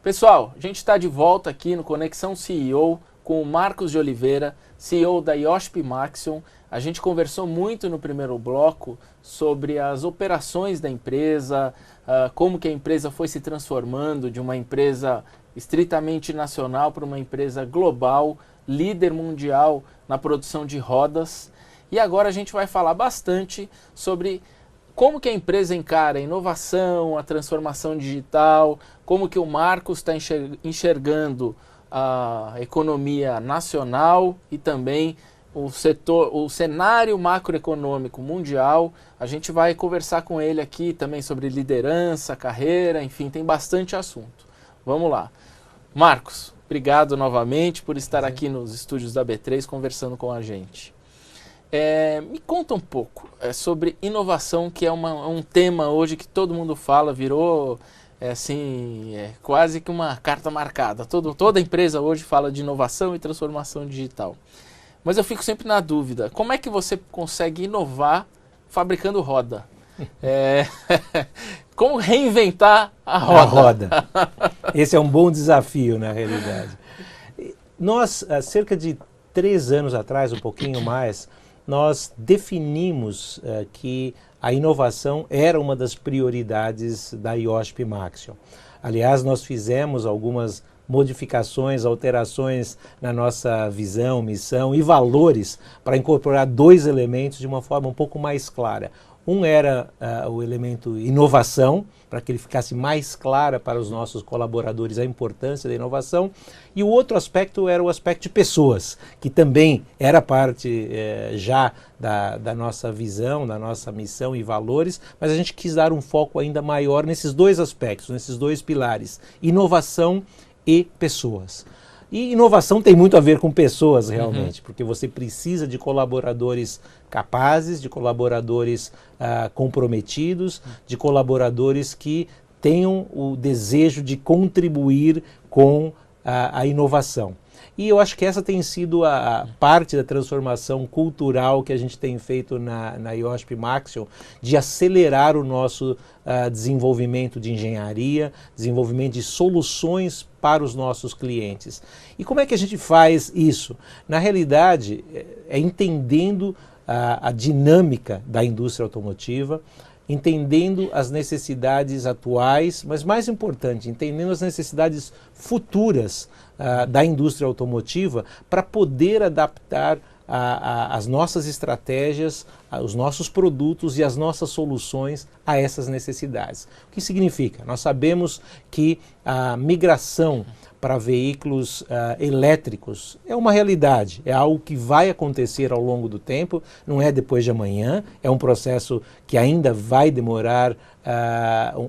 Pessoal, a gente está de volta aqui no Conexão CEO com o Marcos de Oliveira, CEO da IOSP Maxion. A gente conversou muito no primeiro bloco sobre as operações da empresa, como que a empresa foi se transformando de uma empresa estritamente nacional para uma empresa global, líder mundial na produção de rodas. E agora a gente vai falar bastante sobre como que a empresa encara a inovação, a transformação digital, como que o Marcos está enxergando a economia nacional e também o cenário macroeconômico mundial. A gente vai conversar com ele aqui também sobre liderança, carreira, enfim, tem bastante assunto. Vamos lá. Marcos, obrigado novamente por estar aqui nos estúdios da B3 conversando com a gente. Me conta um pouco sobre inovação, que é um tema hoje que todo mundo fala, virou quase que uma carta marcada. Toda empresa hoje fala de inovação e transformação digital. Mas eu fico sempre na dúvida, como é que você consegue inovar fabricando roda? Como reinventar a roda? A roda. Esse é um bom desafio, na realidade. Nós, há cerca de 3 anos atrás, um pouquinho mais, nós definimos que a inovação era uma das prioridades da IOSP Maxion. Aliás, nós fizemos algumas modificações, alterações na nossa visão, missão e valores para incorporar 2 elementos de uma forma um pouco mais clara. Um era o elemento inovação, para que ele ficasse mais clara para os nossos colaboradores a importância da inovação, e o outro aspecto era o aspecto de pessoas, que também era parte já da nossa visão, da nossa missão e valores, mas a gente quis dar um foco ainda maior nesses 2 aspectos, nesses 2 pilares, inovação e pessoas. E inovação tem muito a ver com pessoas, realmente, porque você precisa de colaboradores capazes, de colaboradores comprometidos, de colaboradores que tenham o desejo de contribuir com a inovação. E eu acho que essa tem sido a parte da transformação cultural que a gente tem feito na IOSP Maxion, de acelerar o nosso desenvolvimento de engenharia, desenvolvimento de soluções para os nossos clientes. E como é que a gente faz isso? Na realidade, é entendendo a dinâmica da indústria automotiva, entendendo as necessidades atuais, mas mais importante, entendendo as necessidades futuras da indústria automotiva para poder adaptar as nossas estratégias, os nossos produtos e as nossas soluções a essas necessidades. O que significa? Nós sabemos que a migração para veículos elétricos é uma realidade, é algo que vai acontecer ao longo do tempo, não é depois de amanhã, é um processo que ainda vai demorar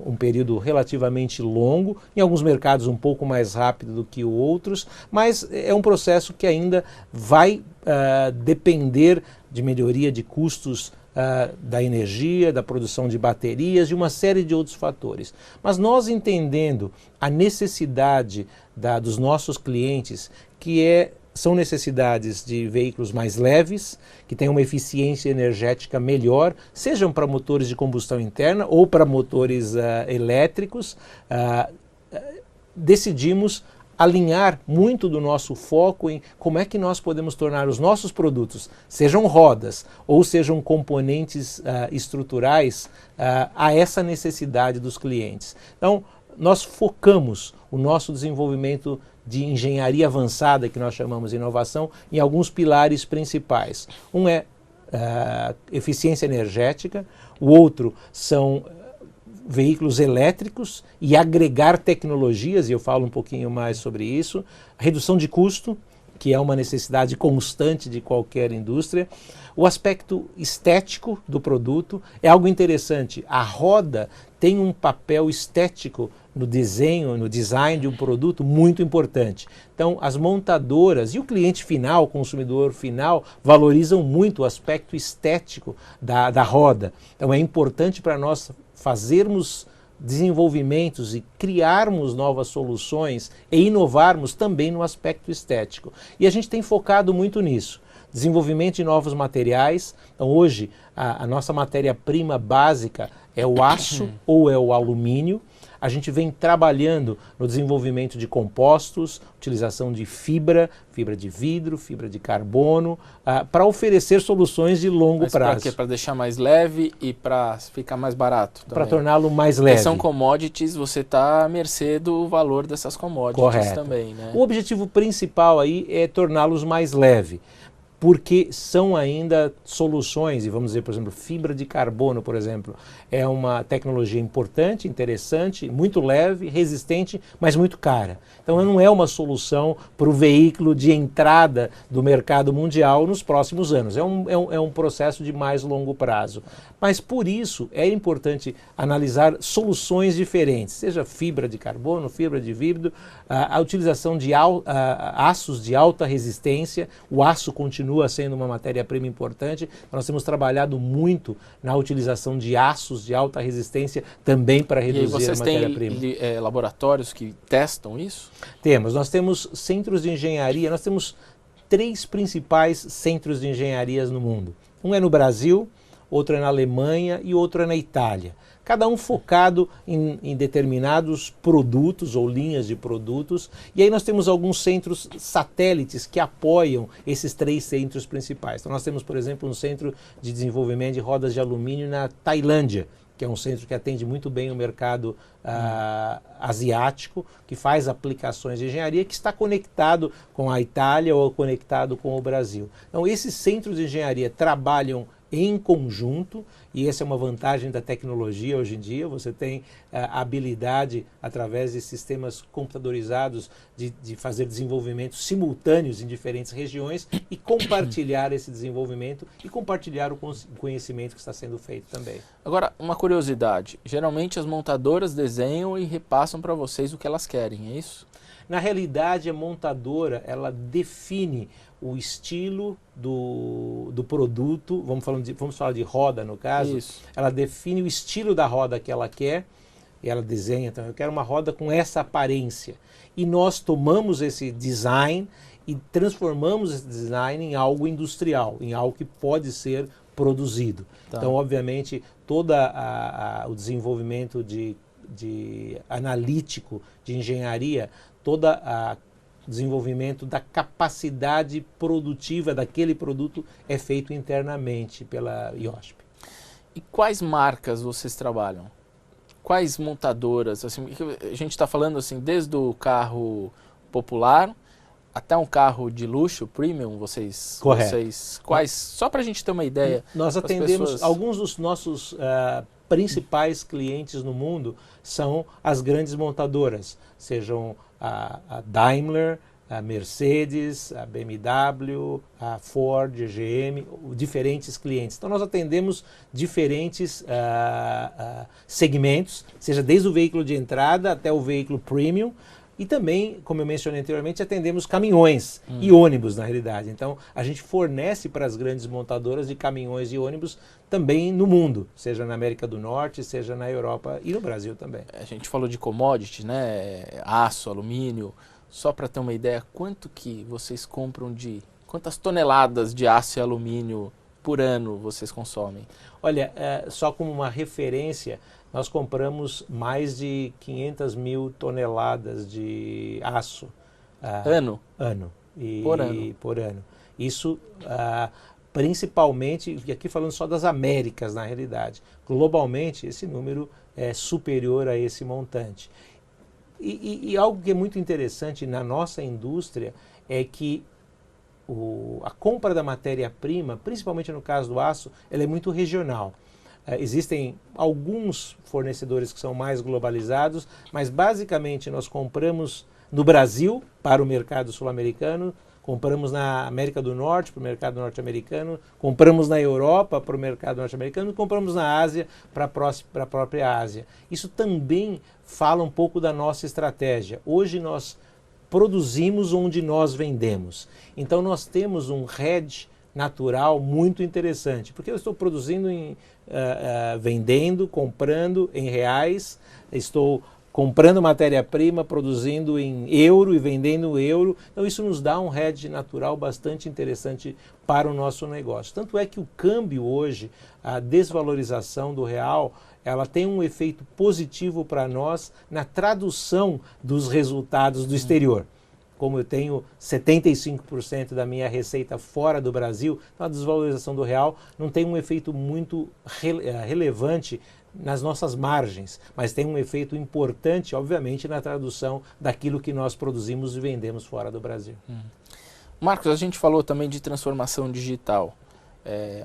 um período relativamente longo, em alguns mercados um pouco mais rápido do que outros, mas é um processo que ainda vai depender de melhoria de custos da energia, da produção de baterias e uma série de outros fatores. Mas nós entendendo a necessidade dos nossos clientes, que são necessidades de veículos mais leves, que tenham uma eficiência energética melhor, sejam para motores de combustão interna ou para motores elétricos, decidimos alinhar muito do nosso foco em como é que nós podemos tornar os nossos produtos, sejam rodas ou sejam componentes estruturais, a essa necessidade dos clientes. Então, nós focamos o nosso desenvolvimento de engenharia avançada, que nós chamamos de inovação, em alguns pilares principais. Um é eficiência energética, o outro são veículos elétricos e agregar tecnologias, e eu falo um pouquinho mais sobre isso, redução de custo, que é uma necessidade constante de qualquer indústria, o aspecto estético do produto é algo interessante. A roda tem um papel estético no desenho, no design de um produto muito importante. Então, as montadoras e o cliente final, o consumidor final, valorizam muito o aspecto estético da roda. Então, é importante para nós fazermos desenvolvimentos e criarmos novas soluções e inovarmos também no aspecto estético. E a gente tem focado muito nisso. Desenvolvimento de novos materiais. Então, hoje, a nossa matéria-prima básica é o aço ou é o alumínio. a gente vem trabalhando no desenvolvimento de compostos, utilização de fibra de vidro, fibra de carbono, para oferecer soluções de longo prazo. Para quê? Para deixar mais leve e para ficar mais barato também. Para torná-lo mais leve. Porque são commodities, você está à mercê do valor dessas commodities. Correto. Também, né? O objetivo principal aí é torná-los mais leve, porque são ainda soluções, e vamos dizer, por exemplo, fibra de carbono, por exemplo, é uma tecnologia importante, interessante, muito leve, resistente, mas muito cara. Então não é uma solução para o veículo de entrada do mercado mundial nos próximos anos. É um processo de mais longo prazo. Mas por isso é importante analisar soluções diferentes, seja fibra de carbono, fibra de vidro, a utilização de aços de alta resistência. O aço continua sendo uma matéria-prima importante. Nós temos trabalhado muito na utilização de aços de alta resistência também para reduzir a matéria-prima. Vocês têm laboratórios que testam isso? Temos. Nós temos centros de engenharia, nós temos 3 principais centros de engenharias no mundo. Um é no Brasil, outro é na Alemanha e outro é na Itália. Cada um focado em determinados produtos ou linhas de produtos. E aí nós temos alguns centros satélites que apoiam esses 3 centros principais. Então nós temos, por exemplo, um centro de desenvolvimento de rodas de alumínio na Tailândia, que é um centro que atende muito bem o mercado asiático, que faz aplicações de engenharia, que está conectado com a Itália ou conectado com o Brasil. Então esses centros de engenharia trabalham em conjunto, e essa é uma vantagem da tecnologia hoje em dia. Você tem a habilidade, através de sistemas computadorizados, de fazer desenvolvimentos simultâneos em diferentes regiões e compartilhar esse desenvolvimento e compartilhar o conhecimento que está sendo feito também. Agora, uma curiosidade, geralmente as montadoras desenham e repassam para vocês o que elas querem, é isso? Na realidade, a montadora, ela define o estilo do produto, vamos falar de roda no caso. Isso. Ela define o estilo da roda que ela quer, e ela desenha, então eu quero uma roda com essa aparência. E nós tomamos esse design e transformamos esse design em algo industrial, em algo que pode ser produzido. Tá. Então, obviamente, todo o desenvolvimento de analítico, de engenharia, toda a desenvolvimento da capacidade produtiva daquele produto é feito internamente pela IOSP. E quais marcas vocês trabalham? Quais montadoras? Assim, a gente está falando assim, desde o carro popular até um carro de luxo, premium, Correto. Quais? Só para a gente ter uma ideia. Nós atendemos alguns dos nossos principais clientes no mundo são as grandes montadoras, sejam a Daimler, a Mercedes, a BMW, a Ford, a GM, diferentes clientes. Então nós atendemos diferentes segmentos, seja desde o veículo de entrada até o veículo premium. E também, como eu mencionei anteriormente, atendemos caminhões e ônibus, na realidade. Então, a gente fornece para as grandes montadoras de caminhões e ônibus também no mundo, seja na América do Norte, seja na Europa e no Brasil também. A gente falou de commodity, né? Aço, alumínio. Só para ter uma ideia, quanto que vocês compram quantas toneladas de aço e alumínio por ano vocês consomem? Olha, só como uma referência, nós compramos mais de 500 mil toneladas de aço. Ano? Ano. Por ano. Isso principalmente, e aqui falando só das Américas na realidade. Globalmente, esse número é superior a esse montante. E algo que é muito interessante na nossa indústria é que a compra da matéria-prima, principalmente no caso do aço, ela é muito regional. Existem alguns fornecedores que são mais globalizados, mas basicamente nós compramos no Brasil para o mercado sul-americano, compramos na América do Norte para o mercado norte-americano, compramos na Europa para o mercado norte-americano, compramos na Ásia para a própria Ásia. Isso também fala um pouco da nossa estratégia. Hoje nós produzimos onde nós vendemos. Então nós temos um hedge natural muito interessante, porque eu estou produzindo, vendendo, comprando em reais, estou comprando matéria-prima, produzindo em euro e vendendo em euro. Então isso nos dá um hedge natural bastante interessante para o nosso negócio. Tanto é que o câmbio hoje, a desvalorização do real, ela tem um efeito positivo para nós na tradução dos resultados do exterior. Como eu tenho 75% da minha receita fora do Brasil, então a desvalorização do real não tem um efeito muito relevante nas nossas margens, mas tem um efeito importante, obviamente, na tradução daquilo que nós produzimos e vendemos fora do Brasil. Marcos, a gente falou também de transformação digital.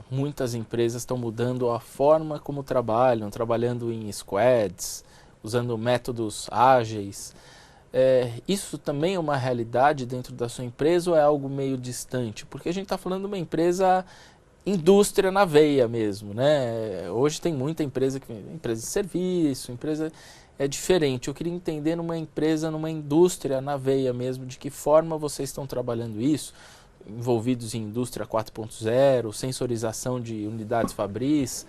Muitas empresas estão mudando a forma como trabalham, trabalhando em squads, usando métodos ágeis. Isso também é uma realidade dentro da sua empresa ou é algo meio distante? Porque a gente está falando de uma empresa indústria na veia mesmo, né? Hoje tem muita empresa de serviço, empresa é diferente. Eu queria entender numa empresa, numa indústria na veia mesmo, de que forma vocês estão trabalhando isso, envolvidos em indústria 4.0, sensorização de unidades fabris.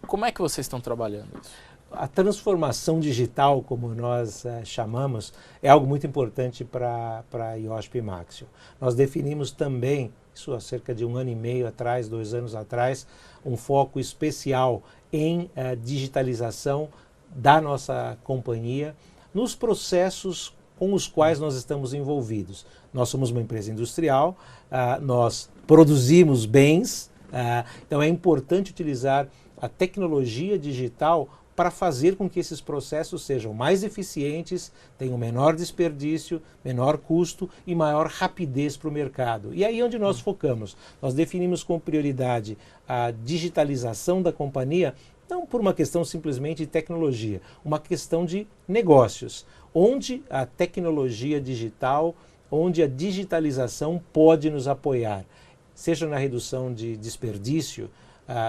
Como é que vocês estão trabalhando isso? A transformação digital, como nós chamamos, é algo muito importante para a IOSP Maxion. Nós definimos também, isso há cerca de 1 ano e meio atrás, 2 anos atrás, um foco especial em digitalização da nossa companhia nos processos com os quais nós estamos envolvidos. Nós somos uma empresa industrial, nós produzimos bens, então é importante utilizar a tecnologia digital para fazer com que esses processos sejam mais eficientes, tenham menor desperdício, menor custo e maior rapidez para o mercado. E aí é onde nós focamos. Nós definimos como prioridade a digitalização da companhia, não por uma questão simplesmente de tecnologia, uma questão de negócios, onde a tecnologia digital, onde a digitalização pode nos apoiar, seja na redução de desperdício,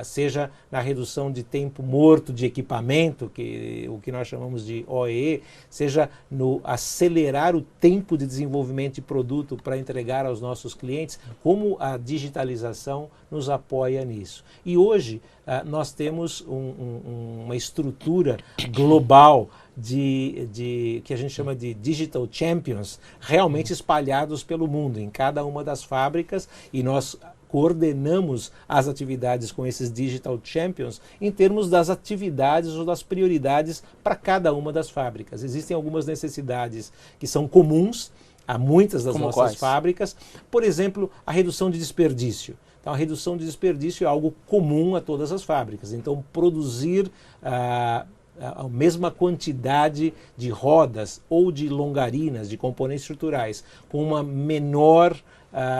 seja na redução de tempo morto de equipamento, o que nós chamamos de OEE, seja no acelerar o tempo de desenvolvimento de produto para entregar aos nossos clientes, como a digitalização nos apoia nisso. E hoje nós temos uma estrutura global que a gente chama de Digital Champions, realmente espalhados pelo mundo, em cada uma das fábricas, e nós coordenamos as atividades com esses Digital Champions em termos das atividades ou das prioridades para cada uma das fábricas. Existem algumas necessidades que são comuns a muitas das nossas fábricas, por exemplo, a redução de desperdício. Então, a redução de desperdício é algo comum a todas as fábricas. Então, produzir a mesma quantidade de rodas ou de longarinas, de componentes estruturais, com uma menor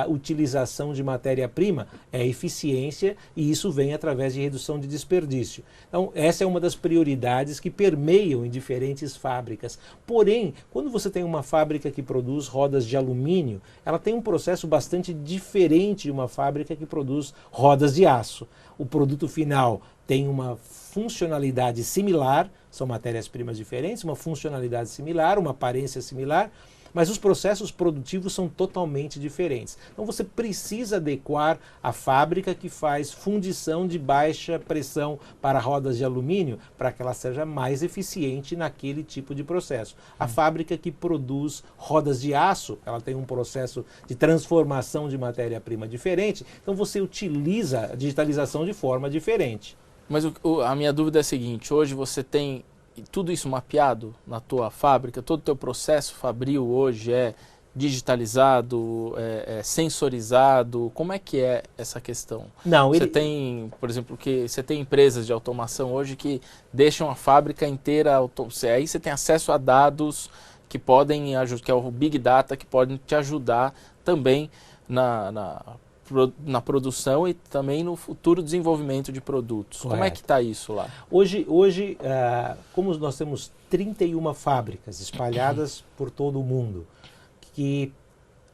utilização de matéria-prima é eficiência, e isso vem através de redução de desperdício. Então, essa é uma das prioridades que permeiam em diferentes fábricas. Porém, quando você tem uma fábrica que produz rodas de alumínio, ela tem um processo bastante diferente de uma fábrica que produz rodas de aço. O produto final tem uma funcionalidade similar, são matérias-primas diferentes, uma funcionalidade similar, uma aparência similar, mas os processos produtivos são totalmente diferentes. Então você precisa adequar a fábrica que faz fundição de baixa pressão para rodas de alumínio para que ela seja mais eficiente naquele tipo de processo. A fábrica que produz rodas de aço, ela tem um processo de transformação de matéria-prima diferente, então você utiliza a digitalização de forma diferente. Mas a minha dúvida é a seguinte: hoje você tem tudo isso mapeado na tua fábrica, todo o teu processo fabril hoje é digitalizado, sensorizado? Como é que é essa questão? Você tem, por exemplo, você tem empresas de automação hoje que deixam a fábrica inteira, aí você tem acesso a dados que podem, que é o Big Data, que podem te ajudar também na produção e também no futuro desenvolvimento de produtos. Correto. Como é que está isso lá? Hoje como nós temos 31 fábricas espalhadas por todo o mundo, que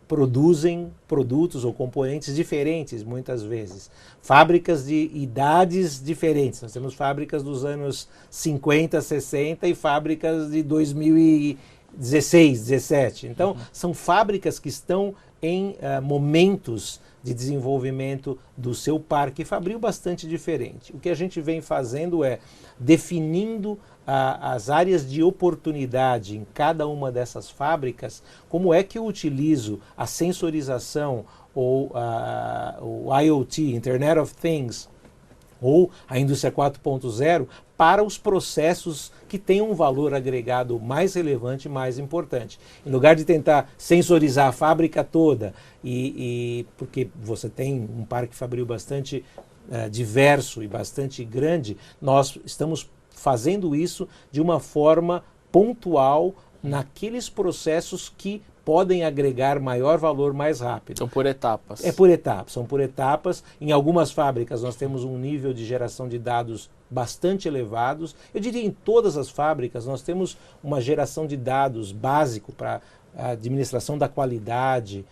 produzem produtos ou componentes diferentes muitas vezes. Fábricas de idades diferentes. Nós temos fábricas dos anos 50, 60 e fábricas de 2016, 17. Então, são fábricas que estão em momentos de desenvolvimento do seu parque fabril bastante diferente. O que a gente vem fazendo é definindo as áreas de oportunidade em cada uma dessas fábricas, como é que eu utilizo a sensorização ou o IoT, Internet of Things, ou a indústria 4.0, para os processos que têm um valor agregado mais relevante, mais importante. Em lugar de tentar sensorizar a fábrica toda, porque você tem um parque fabril bastante diverso e bastante grande, nós estamos fazendo isso de uma forma pontual naqueles processos que podem agregar maior valor mais rápido. São por etapas. É por etapas, são por etapas. Em algumas fábricas nós temos um nível de geração de dados bastante elevados. Eu diria em todas as fábricas nós temos uma geração de dados básico para a administração da qualidade,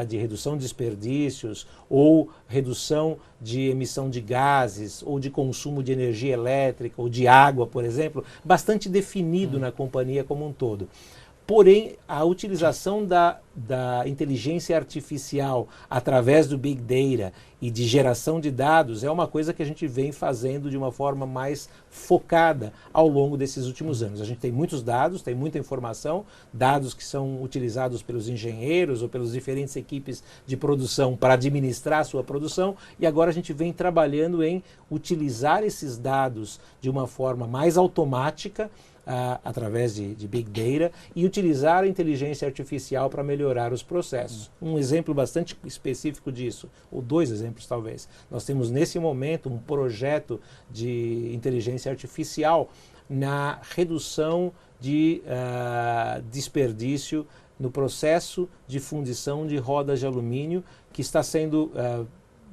de redução de desperdícios, ou redução de emissão de gases, ou de consumo de energia elétrica, ou de água, por exemplo, bastante definido na companhia como um todo. Porém, a utilização da inteligência artificial através do Big Data e de geração de dados é uma coisa que a gente vem fazendo de uma forma mais focada ao longo desses últimos anos. A gente tem muitos dados, tem muita informação, dados que são utilizados pelos engenheiros ou pelas diferentes equipes de produção para administrar a sua produção, e agora a gente vem trabalhando em utilizar esses dados de uma forma mais automática, através de Big Data, e utilizar a inteligência artificial para melhorar os processos. Um exemplo bastante específico disso, ou dois exemplos talvez. Nós temos nesse momento um projeto de inteligência artificial na redução de desperdício no processo de fundição de rodas de alumínio, que está sendo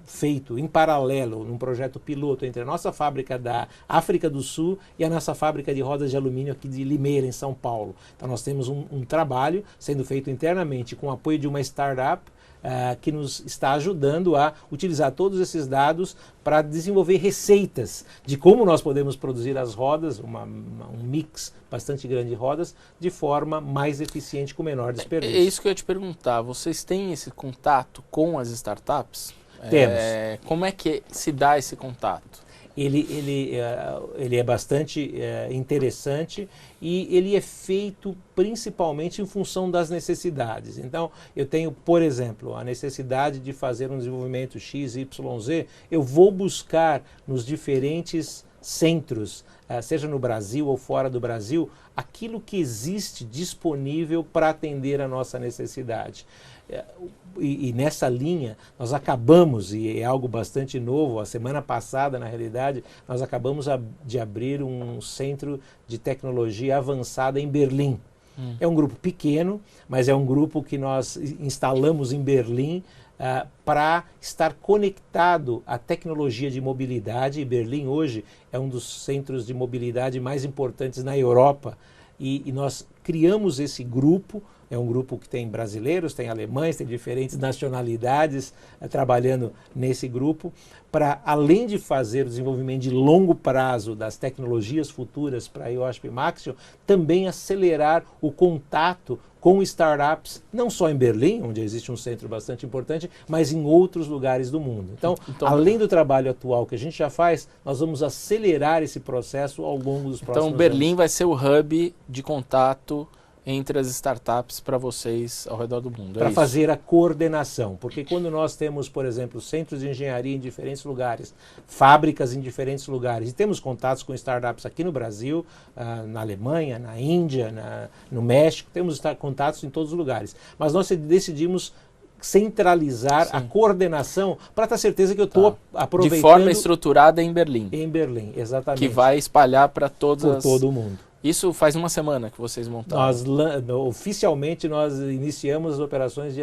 feito em paralelo, num projeto piloto entre a nossa fábrica da África do Sul e a nossa fábrica de rodas de alumínio aqui de Limeira, em São Paulo. Então nós temos um trabalho sendo feito internamente com o apoio de uma startup que nos está ajudando a utilizar todos esses dados para desenvolver receitas de como nós podemos produzir as rodas, um mix bastante grande de rodas, de forma mais eficiente, com menor desperdício. É isso que eu ia te perguntar. Vocês têm esse contato com as startups? Temos. Como é que se dá esse contato? Ele é bastante interessante, e ele é feito principalmente em função das necessidades. Então, eu tenho, por exemplo, a necessidade de fazer um desenvolvimento X, Y, Z, eu vou buscar nos diferentes centros, seja no Brasil ou fora do Brasil, aquilo que existe disponível para atender a nossa necessidade. E nessa linha, nós acabamos, e é algo bastante novo, a semana passada, na realidade, nós acabamos de abrir um centro de tecnologia avançada em Berlim. É um grupo pequeno, mas é um grupo que nós instalamos em Berlim para estar conectado à tecnologia de mobilidade. E Berlim hoje é um dos centros de mobilidade mais importantes na Europa. E nós criamos esse grupo. É um grupo que tem brasileiros, tem alemães, tem diferentes nacionalidades trabalhando nesse grupo, para, além de fazer o desenvolvimento de longo prazo das tecnologias futuras para a IOSP Maxion, também acelerar o contato com startups, não só em Berlim, onde existe um centro bastante importante, mas em outros lugares do mundo. Então, além do trabalho atual que a gente já faz, nós vamos acelerar esse processo ao longo dos próximos anos. Então, Berlim vai ser o hub de contato entre as startups para vocês ao redor do mundo. Para fazer a coordenação, porque quando nós temos, por exemplo, centros de engenharia em diferentes lugares, fábricas em diferentes lugares, e temos contatos com startups aqui no Brasil, na Alemanha, na Índia, no México, temos contatos em todos os lugares, mas nós decidimos centralizar a coordenação para ter certeza que eu estou aproveitando... De forma estruturada em Berlim. Em Berlim, exatamente. Que vai espalhar para todo o mundo. Isso faz uma semana que vocês montaram? Oficialmente nós iniciamos as operações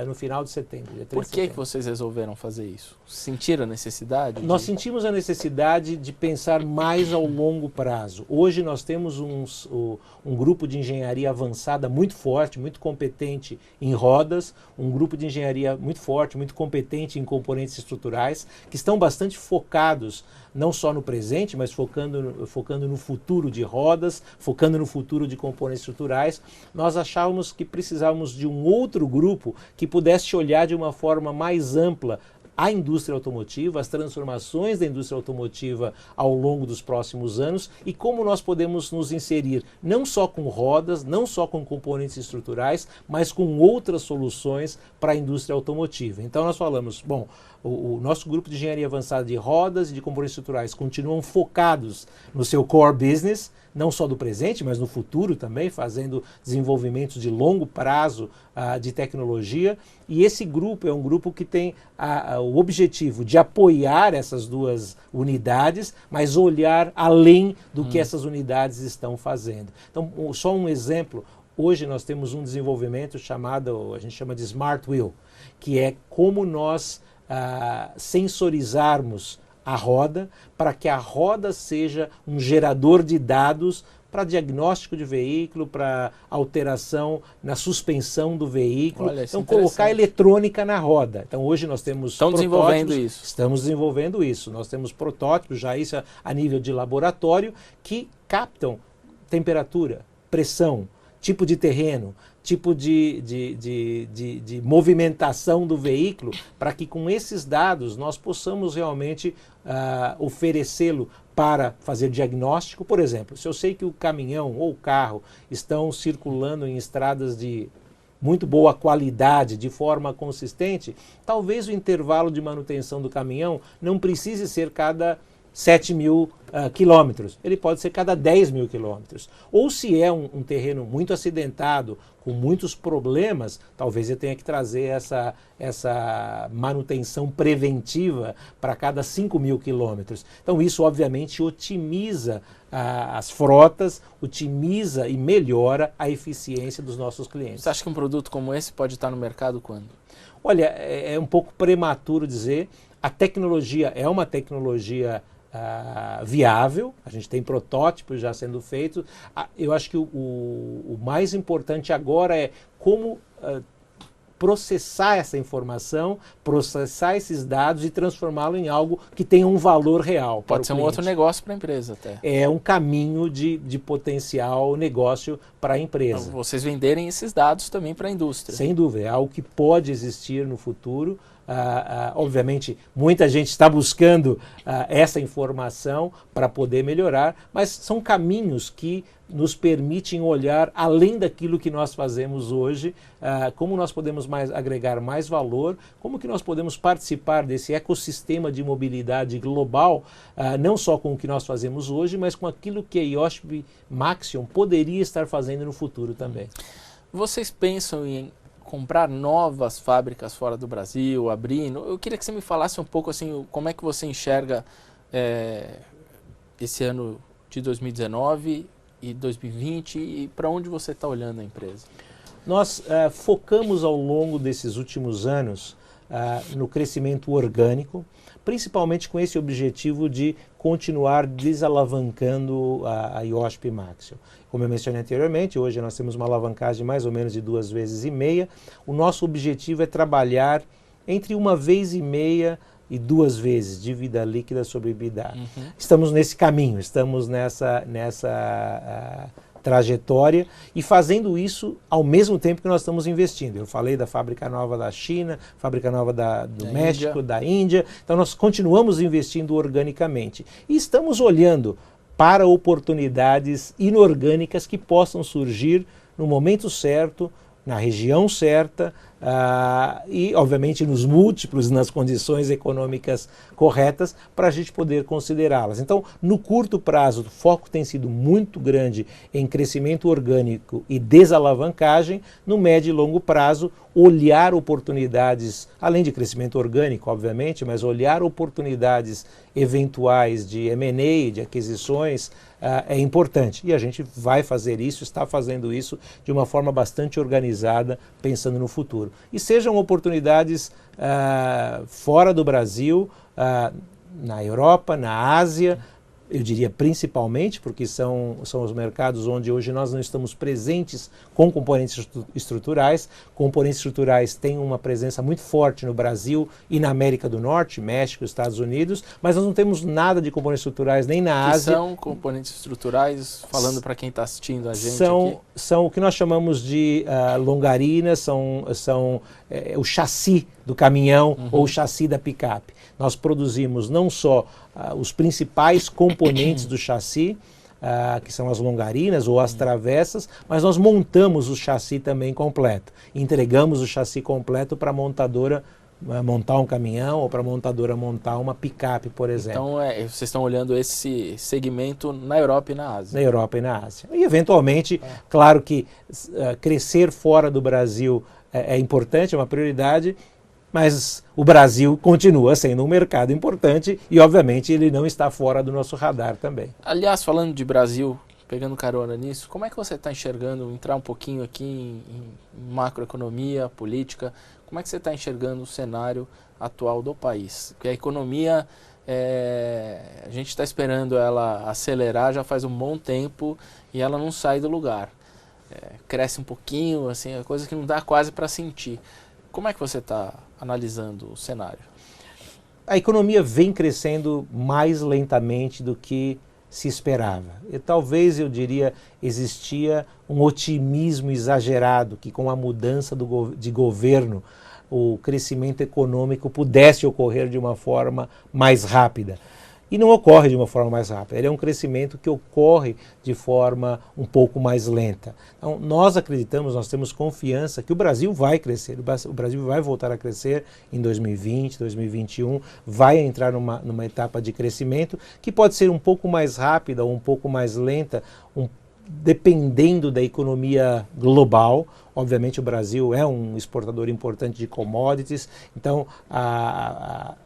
no final de setembro. Por que vocês resolveram fazer isso? Sentiram a necessidade? Nós sentimos a necessidade de pensar mais ao longo prazo. Hoje nós temos um grupo de engenharia avançada muito forte, muito competente em rodas, um grupo de engenharia muito forte, muito competente em componentes estruturais, que estão bastante focados não só no presente, mas focando no futuro de rodas, focando no futuro de componentes estruturais. Nós achávamos que precisávamos de um outro grupo que pudesse olhar de uma forma mais ampla a indústria automotiva, as transformações da indústria automotiva ao longo dos próximos anos e como nós podemos nos inserir não só com rodas, não só com componentes estruturais, mas com outras soluções para a indústria automotiva. Então nós falamos, bom, o nosso grupo de engenharia avançada de rodas e de componentes estruturais continuam focados no seu core business, não só do presente, mas no futuro também, fazendo desenvolvimentos de longo prazo de tecnologia. E esse grupo é um grupo que tem o objetivo de apoiar essas duas unidades, mas olhar além do que essas unidades estão fazendo. Então, só um exemplo, hoje nós temos um desenvolvimento chamado, a gente chama de Smart Wheel, que é como nós sensorizarmos a roda, para que a roda seja um gerador de dados para diagnóstico de veículo, para alteração na suspensão do veículo. Olha, então, colocar eletrônica na roda. Então, hoje nós temos desenvolvendo isso. Estamos desenvolvendo isso. Nós temos protótipos, já isso a nível de laboratório, que captam temperatura, pressão, tipo de terreno, tipo de movimentação do veículo, para que com esses dados nós possamos realmente oferecê-lo para fazer diagnóstico. Por exemplo, se eu sei que o caminhão ou o carro estão circulando em estradas de muito boa qualidade, de forma consistente, talvez o intervalo de manutenção do caminhão não precise ser cada 7.000 quilômetros, ele pode ser cada 10.000 quilômetros. Ou se é um terreno muito acidentado, com muitos problemas, talvez eu tenha que trazer essa manutenção preventiva para cada 5.000 quilômetros. Então isso obviamente otimiza as frotas, otimiza e melhora a eficiência dos nossos clientes. Você acha que um produto como esse pode estar no mercado quando? Olha, é um pouco prematuro dizer. A tecnologia é uma tecnologia viável, a gente tem protótipos já sendo feitos. Eu acho que o mais importante agora é como processar essa informação, processar esses dados e transformá-lo em algo que tenha um valor real. Pode ser um outro negócio para a empresa até. É um caminho de potencial negócio para a empresa. Então, vocês venderem esses dados também para a indústria. Sem dúvida, é algo que pode existir no futuro. Obviamente, muita gente está buscando essa informação para poder melhorar, mas são caminhos que nos permitem olhar além daquilo que nós fazemos hoje, como nós podemos agregar mais valor, como que nós podemos participar desse ecossistema de mobilidade global, não só com o que nós fazemos hoje, mas com aquilo que a IOSP Maxion poderia estar fazendo no futuro também. Vocês pensam em comprar novas fábricas fora do Brasil, abrindo? Eu queria que você me falasse um pouco assim, como é que você enxerga esse ano de 2019 e 2020 e para onde você está olhando a empresa? Nós focamos ao longo desses últimos anos no crescimento orgânico, principalmente com esse objetivo de continuar desalavancando a IOSP Maxion. Como eu mencionei anteriormente, hoje nós temos uma alavancagem mais ou menos de 2,5 vezes. O nosso objetivo é trabalhar entre 1,5 vezes e 2 vezes dívida líquida sobre EBITDA. Estamos nesse caminho, estamos nessa trajetória e fazendo isso ao mesmo tempo que nós estamos investindo. Eu falei da fábrica nova da China, fábrica nova do México, da Índia. Então nós continuamos investindo organicamente e estamos olhando para oportunidades inorgânicas que possam surgir no momento certo, na região certa e, obviamente, nos múltiplos, nas condições econômicas corretas para a gente poder considerá-las. Então, no curto prazo, o foco tem sido muito grande em crescimento orgânico e desalavancagem. No médio e longo prazo, olhar oportunidades, além de crescimento orgânico, obviamente, mas olhar oportunidades eventuais de M&A, de aquisições, é importante. E a gente vai fazer isso, está fazendo isso de uma forma bastante organizada, pensando no futuro. E sejam oportunidades fora do Brasil, na Europa, na Ásia, eu diria principalmente, porque são os mercados onde hoje nós não estamos presentes com componentes estruturais. Componentes estruturais têm uma presença muito forte no Brasil e na América do Norte, México, Estados Unidos, mas nós não temos nada de componentes estruturais nem na Ásia. São componentes estruturais, falando para quem está assistindo a gente aqui? São o que nós chamamos de longarinas, são o chassi do caminhão ou o chassi da picape. Nós produzimos não só os principais componentes do chassi, que são as longarinas ou as travessas, mas nós montamos o chassi também completo. Entregamos o chassi completo para a montadora montar um caminhão ou para a montadora montar uma picape, por exemplo. Então, vocês estão olhando esse segmento na Europa e na Ásia. Na Europa e na Ásia. E, eventualmente, claro que crescer fora do Brasil é importante, é uma prioridade, mas o Brasil continua sendo um mercado importante e, obviamente, ele não está fora do nosso radar também. Aliás, falando de Brasil, pegando carona nisso, como é que você está enxergando, entrar um pouquinho aqui em macroeconomia, política, como é que você está enxergando o cenário atual do país? Porque a economia, a gente está esperando ela acelerar já faz um bom tempo e ela não sai do lugar. Cresce um pouquinho, assim, é coisa que não dá quase para sentir. Como é que você está analisando o cenário? A economia vem crescendo mais lentamente do que se esperava. E talvez, eu diria, existia um otimismo exagerado que com a mudança de governo o crescimento econômico pudesse ocorrer de uma forma mais rápida. E não ocorre de uma forma mais rápida, ele é um crescimento que ocorre de forma um pouco mais lenta. Então, nós acreditamos, nós temos confiança que o Brasil vai crescer, o Brasil vai voltar a crescer em 2020, 2021, vai entrar numa etapa de crescimento que pode ser um pouco mais rápida ou um pouco mais lenta, dependendo da economia global. Obviamente o Brasil é um exportador importante de commodities, então a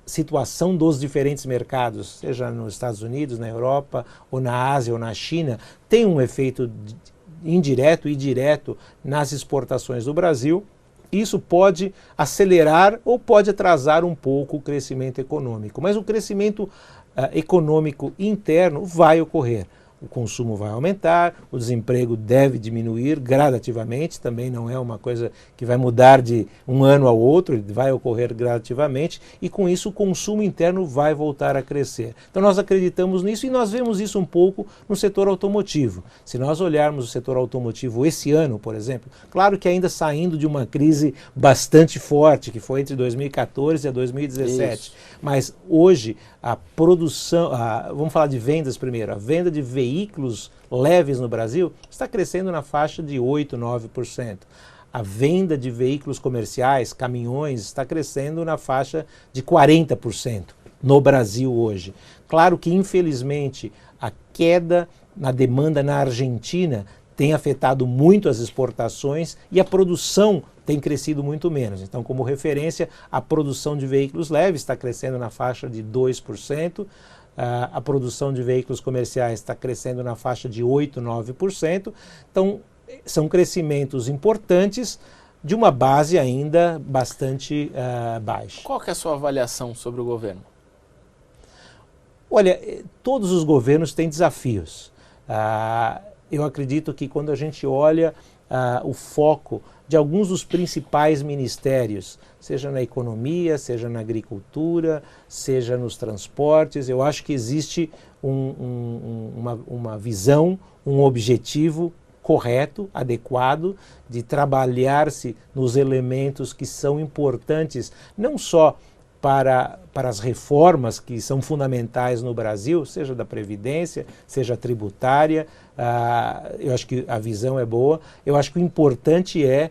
situação dos diferentes mercados, seja nos Estados Unidos, na Europa, ou na Ásia, ou na China, tem um efeito indireto e direto nas exportações do Brasil. Isso pode acelerar ou pode atrasar um pouco o crescimento econômico, mas o crescimento econômico interno vai ocorrer. O consumo vai aumentar, o desemprego deve diminuir gradativamente, também não é uma coisa que vai mudar de um ano ao outro, vai ocorrer gradativamente, e com isso o consumo interno vai voltar a crescer. Então nós acreditamos nisso e nós vemos isso um pouco no setor automotivo. Se nós olharmos o setor automotivo esse ano, por exemplo, claro que ainda saindo de uma crise bastante forte, que foi entre 2014 e 2017, isso. Mas hoje a produção, vamos falar de vendas primeiro, a venda de veículos leves no Brasil está crescendo na faixa de 8%, 9%. A venda de veículos comerciais, caminhões, está crescendo na faixa de 40% no Brasil hoje. Claro que, infelizmente, a queda na demanda na Argentina tem afetado muito as exportações e a produção tem crescido muito menos. Então, como referência, a produção de veículos leves está crescendo na faixa de 2%, a produção de veículos comerciais está crescendo na faixa de 8%, 9%. Então, são crescimentos importantes de uma base ainda bastante baixa. Qual que é a sua avaliação sobre o governo? Olha, todos os governos têm desafios. Eu acredito que quando a gente olha o foco de alguns dos principais ministérios, seja na economia, seja na agricultura, seja nos transportes, eu acho que existe uma visão, um objetivo correto, adequado, de trabalhar-se nos elementos que são importantes, não só para as reformas que são fundamentais no Brasil, seja da Previdência, seja tributária. Eu acho que a visão é boa. Eu acho que o importante é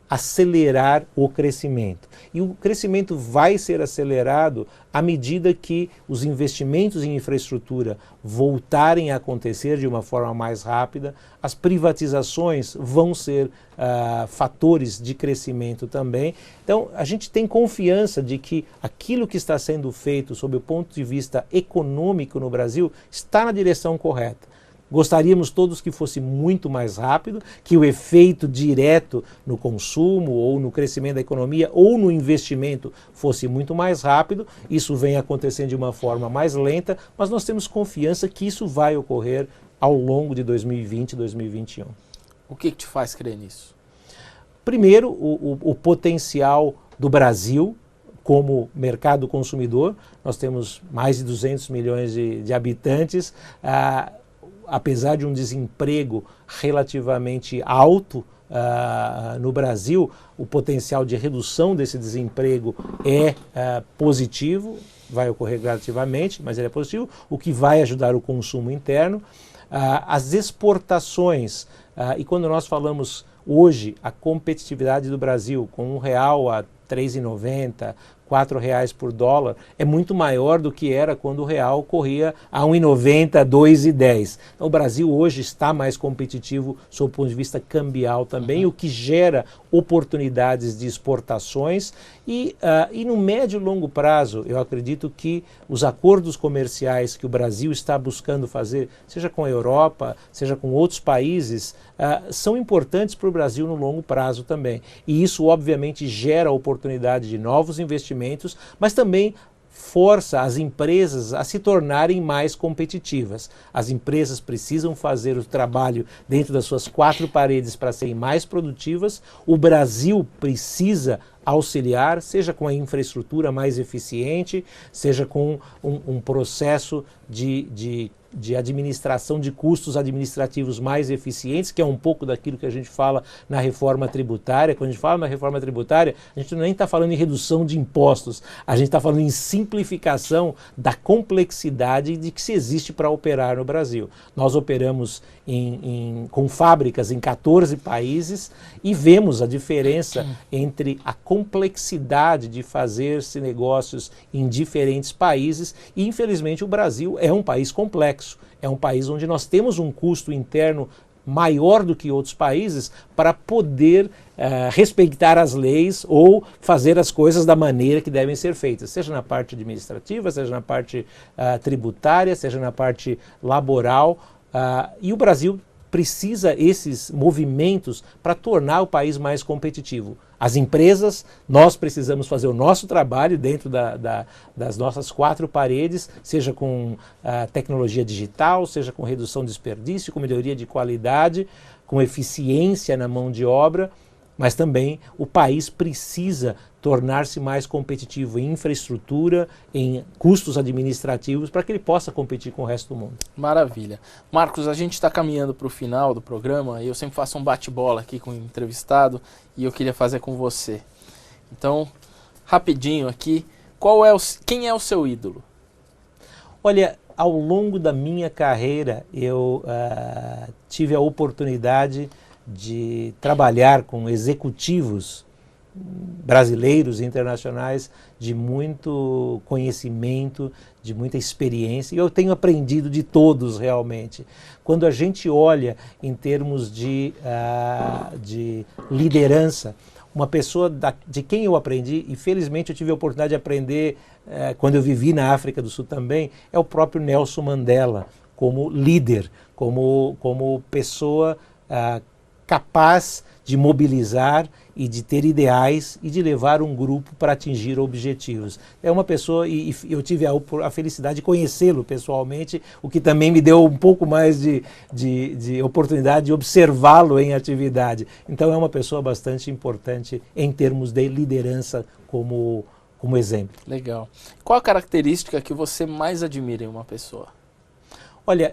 acelerar o crescimento. E o crescimento vai ser acelerado à medida que os investimentos em infraestrutura voltarem a acontecer de uma forma mais rápida, as privatizações vão ser fatores de crescimento também. Então, a gente tem confiança de que aquilo que está sendo feito sob o ponto de vista econômico no Brasil está na direção correta. Gostaríamos todos que fosse muito mais rápido, que o efeito direto no consumo ou no crescimento da economia ou no investimento fosse muito mais rápido. Isso vem acontecendo de uma forma mais lenta, mas nós temos confiança que isso vai ocorrer ao longo de 2020 e 2021. O que te faz crer nisso? Primeiro, o potencial do Brasil como mercado consumidor. Nós temos mais de 200 milhões de habitantes. Apesar de um desemprego relativamente alto no Brasil, o potencial de redução desse desemprego é positivo, vai ocorrer gradativamente, mas ele é positivo, o que vai ajudar o consumo interno. As exportações, e quando nós falamos hoje a competitividade do Brasil com R$1 a 3,90, R$4 por dólar, é muito maior do que era quando o real corria a 1,90, 2,10. Então o Brasil hoje está mais competitivo sob o ponto de vista cambial também, o que gera oportunidades de exportações e no médio e longo prazo eu acredito que os acordos comerciais que o Brasil está buscando fazer, seja com a Europa, seja com outros países, são importantes para o Brasil no longo prazo também. E isso obviamente gera oportunidade de novos investimentos, mas também força as empresas a se tornarem mais competitivas. As empresas precisam fazer o trabalho dentro das suas quatro paredes para serem mais produtivas. O Brasil precisa auxiliar, seja com a infraestrutura mais eficiente, seja com um processo de administração de custos administrativos mais eficientes, que é um pouco daquilo que a gente fala na reforma tributária. Quando a gente fala na reforma tributária, a gente nem está falando em redução de impostos, a gente está falando em simplificação da complexidade de que se existe para operar no Brasil. Nós operamos com fábricas em 14 países e vemos a diferença entre a complexidade de fazer-se negócios em diferentes países e, infelizmente, o Brasil é um país complexo. É um país onde nós temos um custo interno maior do que outros países para poder respeitar as leis ou fazer as coisas da maneira que devem ser feitas, seja na parte administrativa, seja na parte tributária, seja na parte laboral. E o Brasil precisa esses movimentos para tornar o país mais competitivo. As empresas, nós precisamos fazer o nosso trabalho dentro das nossas quatro paredes, seja com tecnologia digital, seja com redução de desperdício, com melhoria de qualidade, com eficiência na mão de obra, mas também o país precisa tornar-se mais competitivo em infraestrutura, em custos administrativos, para que ele possa competir com o resto do mundo. Maravilha. Marcos, a gente está caminhando para o final do programa e eu sempre faço um bate-bola aqui com o entrevistado e eu queria fazer com você. Então, rapidinho aqui, quem é o seu ídolo? Olha, ao longo da minha carreira eu tive a oportunidade de trabalhar com executivos brasileiros e internacionais de muito conhecimento, de muita experiência, e eu tenho aprendido de todos realmente. Quando a gente olha em termos de liderança, uma pessoa de quem eu aprendi, e felizmente eu tive a oportunidade de aprender quando eu vivi na África do Sul também, é o próprio Nelson Mandela, como líder, como pessoa capaz de mobilizar e de ter ideais e de levar um grupo para atingir objetivos. É uma pessoa, e eu tive a felicidade de conhecê-lo pessoalmente, o que também me deu um pouco mais de oportunidade de observá-lo em atividade. Então é uma pessoa bastante importante em termos de liderança como exemplo. Legal. Qual a característica que você mais admira em uma pessoa? Olha,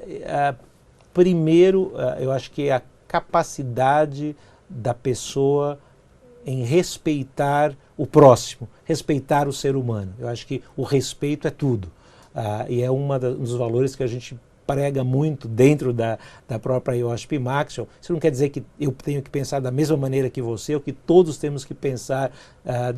primeiro, eu acho que é a capacidade da pessoa em respeitar o próximo, respeitar o ser humano. Eu acho que o respeito é tudo. E é um dos valores que a gente prega muito dentro da própria IOSP Maxion. Isso não quer dizer que eu tenho que pensar da mesma maneira que você, ou que todos temos que pensar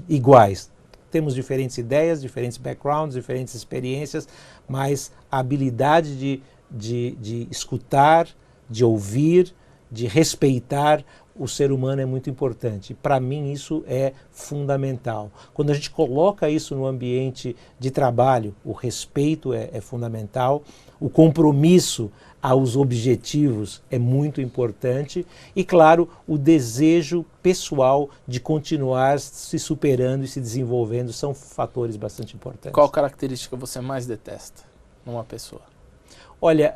iguais. Temos diferentes ideias, diferentes backgrounds, diferentes experiências, mas a habilidade de escutar, de ouvir, de respeitar o ser humano é muito importante. Para mim isso é fundamental. Quando a gente coloca isso no ambiente de trabalho, o respeito é fundamental, o compromisso aos objetivos é muito importante e, claro, o desejo pessoal de continuar se superando e se desenvolvendo são fatores bastante importantes. Qual característica você mais detesta numa pessoa? Olha,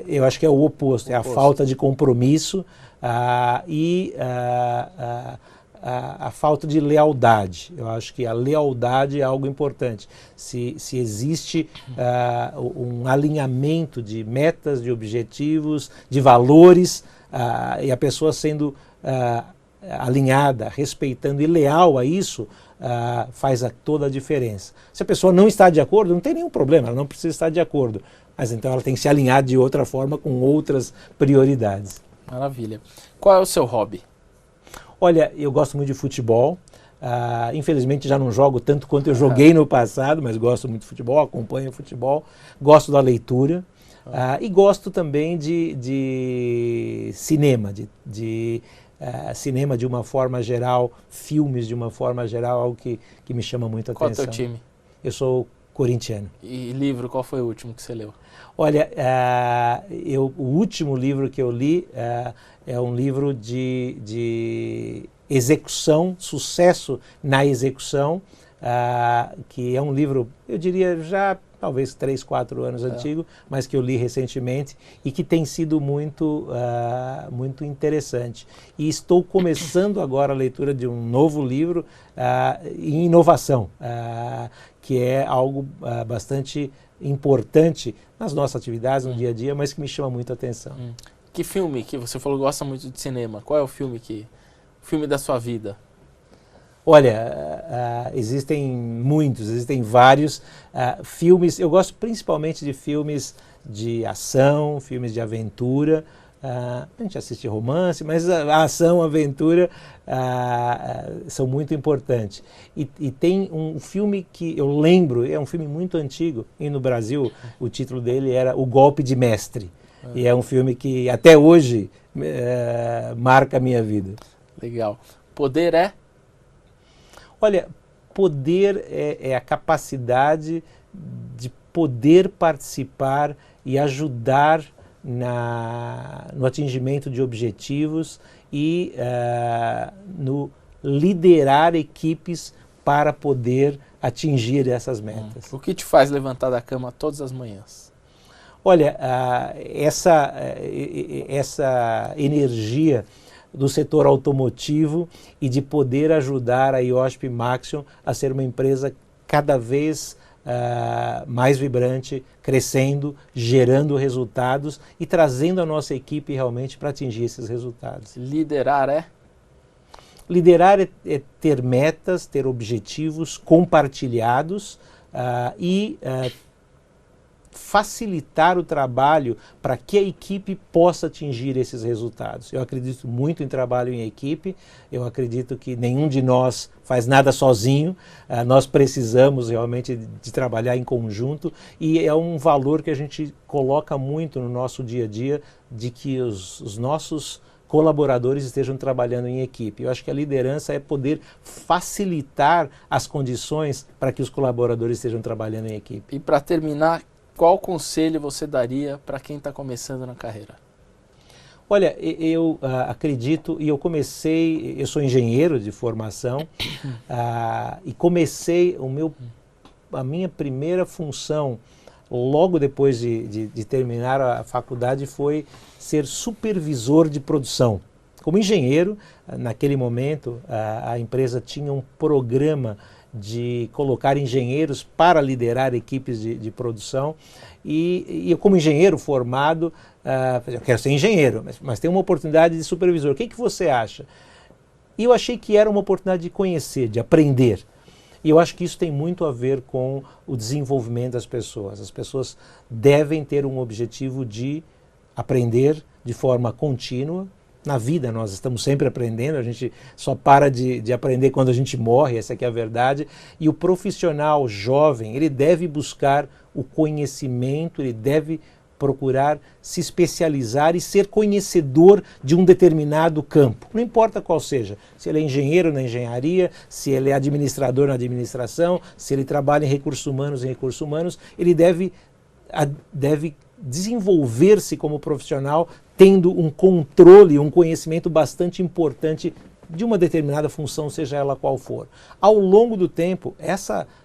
eu acho que é o oposto, é a falta de compromisso e a falta de lealdade. Eu acho que a lealdade é algo importante. Se existe um alinhamento de metas, de objetivos, de valores, e a pessoa sendo alinhada, respeitando e leal a isso, faz toda a diferença. Se a pessoa não está de acordo, não tem nenhum problema, ela não precisa estar de acordo, mas então ela tem que se alinhar de outra forma com outras prioridades. Maravilha. Qual é o seu hobby? Olha, eu gosto muito de futebol. Infelizmente já não jogo tanto quanto eu joguei no passado, mas gosto muito de futebol, acompanho o futebol, gosto da leitura e gosto também de cinema, cinema de uma forma geral, filmes de uma forma geral, algo que me chama muito a atenção. Qual é o teu time? Eu sou corintiano. E livro, qual foi o último que você leu? Olha, o último livro que eu li é um livro de execução, sucesso na execução, que é um livro, eu diria já talvez 3, 4 anos antigo, mas que eu li recentemente e que tem sido muito interessante. E estou começando agora a leitura de um novo livro em inovação, que é algo bastante importante nas nossas atividades, no dia a dia, mas que me chama muito a atenção. Que filme que você falou que gosta muito de cinema? Qual é o filme da sua vida? Olha, existem vários filmes. Eu gosto principalmente de filmes de ação, filmes de aventura. A gente assiste romance, mas a ação, a aventura são muito importantes. E tem um filme que eu lembro, é um filme muito antigo, e no Brasil o título dele era O Golpe de Mestre. E é um filme que até hoje marca a minha vida. Legal. Poder é? Olha, poder é a capacidade de poder participar e ajudar no atingimento de objetivos e no liderar equipes para poder atingir essas metas. O que te faz levantar da cama todas as manhãs? Olha, essa energia do setor automotivo e de poder ajudar a IOSP Maxion a ser uma empresa cada vez mais vibrante, crescendo, gerando resultados e trazendo a nossa equipe realmente para atingir esses resultados. Liderar é? Liderar é ter metas, ter objetivos compartilhados e facilitar o trabalho para que a equipe possa atingir esses resultados. Eu acredito muito em trabalho em equipe, eu acredito que nenhum de nós faz nada sozinho, nós precisamos realmente de trabalhar em conjunto e é um valor que a gente coloca muito no nosso dia a dia, de que os nossos colaboradores estejam trabalhando em equipe. Eu acho que a liderança é poder facilitar as condições para que os colaboradores estejam trabalhando em equipe. E para terminar, qual conselho você daria para quem está começando na carreira? Olha, eu acredito, e eu sou engenheiro de formação, e comecei a minha primeira função, logo depois de terminar a faculdade, foi ser supervisor de produção. Como engenheiro, naquele momento, a empresa tinha um programa de colocar engenheiros para liderar equipes de produção e eu, como engenheiro formado, eu quero ser engenheiro, mas tem uma oportunidade de supervisor, o que você acha? E eu achei que era uma oportunidade de conhecer, de aprender, e eu acho que isso tem muito a ver com o desenvolvimento das pessoas. As pessoas devem ter um objetivo de aprender de forma contínua. Na vida nós estamos sempre aprendendo, a gente só para de aprender quando a gente morre, essa aqui é a verdade. E o profissional jovem, ele deve buscar o conhecimento, ele deve procurar se especializar e ser conhecedor de um determinado campo. Não importa qual seja, se ele é engenheiro na engenharia, se ele é administrador na administração, se ele trabalha em recursos humanos, ele deve desenvolver-se como profissional, tendo um controle, um conhecimento bastante importante de uma determinada função, seja ela qual for. Ao longo do tempo,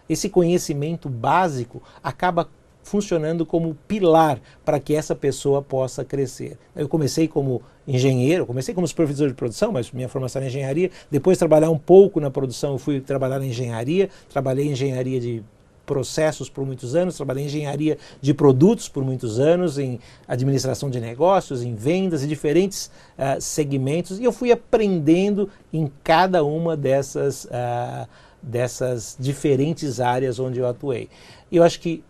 esse conhecimento básico acaba funcionando como pilar para que essa pessoa possa crescer. Eu comecei como engenheiro, comecei como supervisor de produção, mas minha formação é engenharia. Depois de trabalhar um pouco na produção, eu fui trabalhar na engenharia, trabalhei em engenharia de processos por muitos anos, trabalhei em engenharia de produtos por muitos anos, em administração de negócios, em vendas, em diferentes segmentos, e eu fui aprendendo em cada uma dessas diferentes áreas onde eu atuei. E eu acho que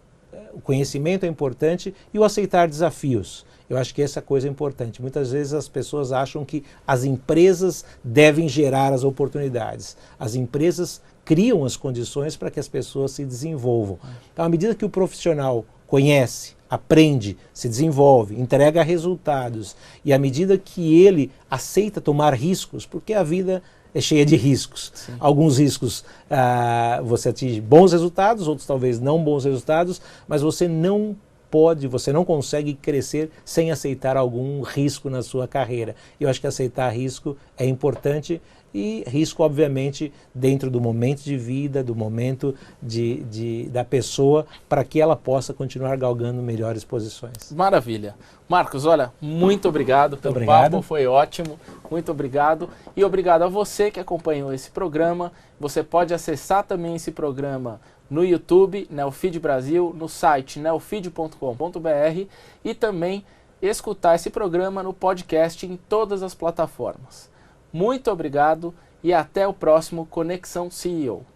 o conhecimento é importante e o aceitar desafios. Eu acho que essa coisa é importante. Muitas vezes as pessoas acham que as empresas devem gerar as oportunidades. As empresas criam as condições para que as pessoas se desenvolvam. Então, à medida que o profissional conhece, aprende, se desenvolve, entrega resultados, e à medida que ele aceita tomar riscos, porque a vida é cheia de riscos. Sim. Alguns riscos você atinge bons resultados, outros talvez não bons resultados, mas você não consegue crescer sem aceitar algum risco na sua carreira. Eu acho que aceitar risco é importante, e risco, obviamente, dentro do momento de vida, do momento da pessoa, para que ela possa continuar galgando melhores posições. Maravilha. Marcos, olha, muito obrigado pelo papo, foi ótimo, muito obrigado. E obrigado a você que acompanhou esse programa. Você pode acessar também esse programa no YouTube, Neofeed Brasil, no site neofeed.com.br, e também escutar esse programa no podcast em todas as plataformas. Muito obrigado e até o próximo Conexão CEO.